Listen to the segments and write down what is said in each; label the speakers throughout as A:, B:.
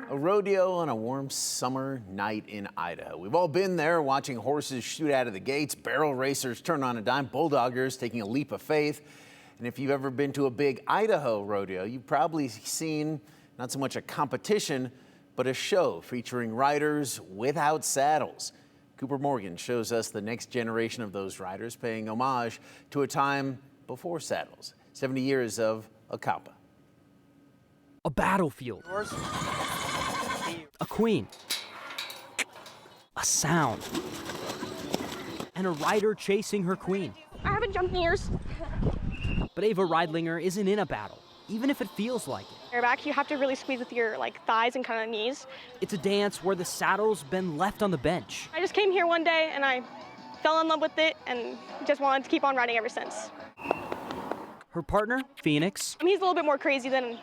A: A rodeo on a warm summer night in Idaho. We've all been there, watching horses shoot out of the gates, barrel racers turn on a dime, bulldoggers taking a leap of faith. And if you've ever been to a big Idaho rodeo, you've probably seen not so much a competition, but a show featuring riders without saddles. Cooper Morgan shows us the next generation of those riders, paying homage to a time before saddles. 70 years of EhCapa.
B: A battlefield. A queen. A sound. And a rider chasing her queen.
C: I haven't jumped in years.
B: But Ava Reidlinger isn't in a battle, even if it feels like it.
C: Bareback, you have to really squeeze with your thighs and kind of knees.
B: It's a dance where the saddle's been left on the bench.
C: I just came here one day and I fell in love with it and just wanted to keep on riding ever since.
B: Her partner, Phoenix.
C: He's a little bit more crazy than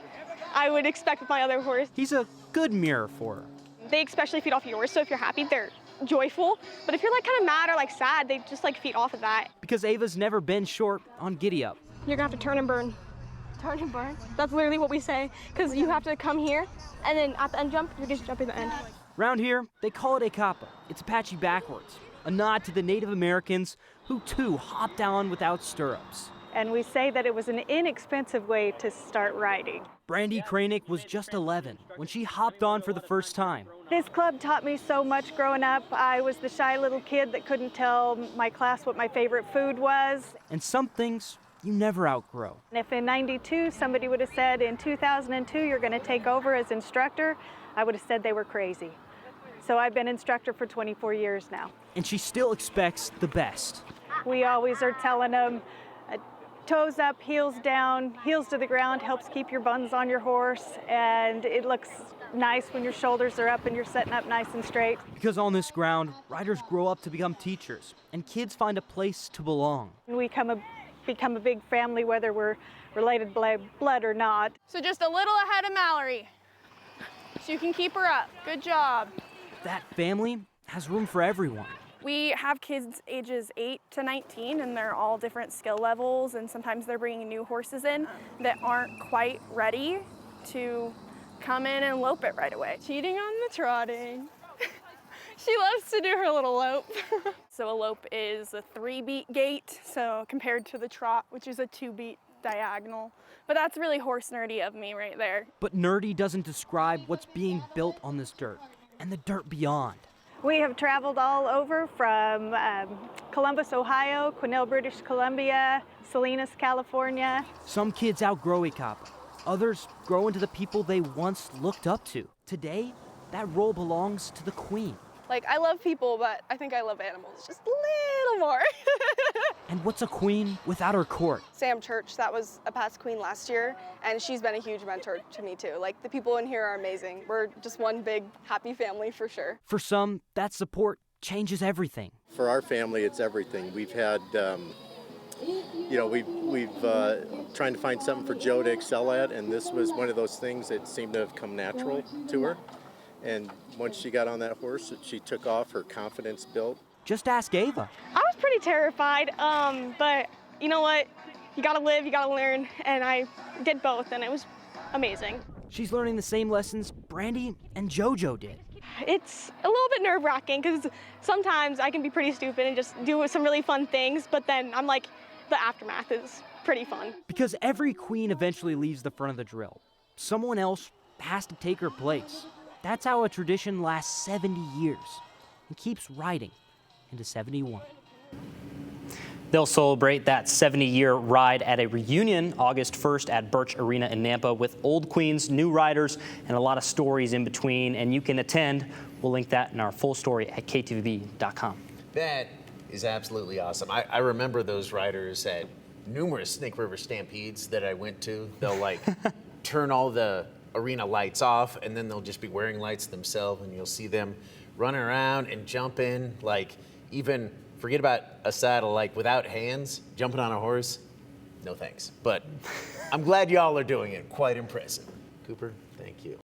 C: I would expect with my other horse.
B: He's a good mirror for her.
C: They especially feed off yours, so if you're happy, they're joyful. But if you're kind of mad or sad, they just feed off of that.
B: Because Ava's never been short on giddy up.
C: You're gonna have to turn and burn. Turn and burn? That's literally what we say, because you have to come here, and then at the end jump, you're just jumping the end.
B: Round here, they call it EhCapa. It's Apache backwards, a nod to the Native Americans who too hopped down without stirrups.
D: And we say that it was an inexpensive way to start riding.
B: Brandy Kranick was just 11 when she hopped on for the first time.
D: This club taught me so much growing up. I was the shy little kid that couldn't tell my class what my favorite food was.
B: And some things you never outgrow.
D: And if in '92 somebody would have said in 2002 you're going to take over as instructor, I would have said they were crazy. So I've been instructor for 24 years now.
B: And she still expects the best.
D: We always are telling them, toes up, heels down, heels to the ground helps keep your buns on your horse, and it looks nice when your shoulders are up and you're setting up nice and straight.
B: Because on this ground, riders grow up to become teachers, and kids find a place to belong.
D: We become a big family, whether we're related by blood or not.
C: So just a little ahead of Mallory, so you can keep her up. Good job.
B: That family has room for everyone.
E: We have kids ages 8 to 19, and they're all different skill levels, and sometimes they're bringing new horses in that aren't quite ready to come in and lope it right away. Cheating on the trotting. She loves to do her little lope. So a lope is a 3-beat gait, so compared to the trot, which is a 2-beat diagonal. But that's really horse nerdy of me right there.
B: But nerdy doesn't describe what's being built on this dirt, and the dirt beyond.
D: We have traveled all over from Columbus, Ohio, Quesnel, British Columbia, Salinas, California.
B: Some kids outgrow EhCapa. Others grow into the people they once looked up to. Today, that role belongs to the queen.
E: I love people, but I think I love animals just a little more.
B: And what's a queen without her court?
E: Sam Church, that was a past queen last year, and she's been a huge mentor to me too. The people in here are amazing. We're just one big happy family for sure.
B: For some, that support changes everything.
F: For our family, it's everything. We've had, we've trying to find something for Joe to excel at, and this was one of those things that seemed to have come natural to her. And once she got on that horse, she took off, her confidence built.
B: Just ask Ava.
C: I was pretty terrified, but you know what? You gotta live, you gotta learn, and I did both, and it was amazing.
B: She's learning the same lessons Brandy and JoJo did.
C: It's a little bit nerve-wracking, because sometimes I can be pretty stupid and just do some really fun things, but then I'm the aftermath is pretty fun.
B: Because every queen eventually leaves the front of the drill. Someone else has to take her place. That's how a tradition lasts 70 years and keeps riding into 71.
G: They'll celebrate that 70-year ride at a reunion August 1st at Birch Arena in Nampa with old queens, new riders, and a lot of stories in between. And you can attend. We'll link that in our full story at ktvb.com.
A: That is absolutely awesome. I remember those riders at numerous Snake River Stampedes that I went to. They'll turn all the arena lights off, and then they'll just be wearing lights themselves, and you'll see them running around and jumping, even forget about a saddle, without hands, jumping on a horse. No thanks. But I'm glad y'all are doing it. Quite impressive. Cooper, thank you.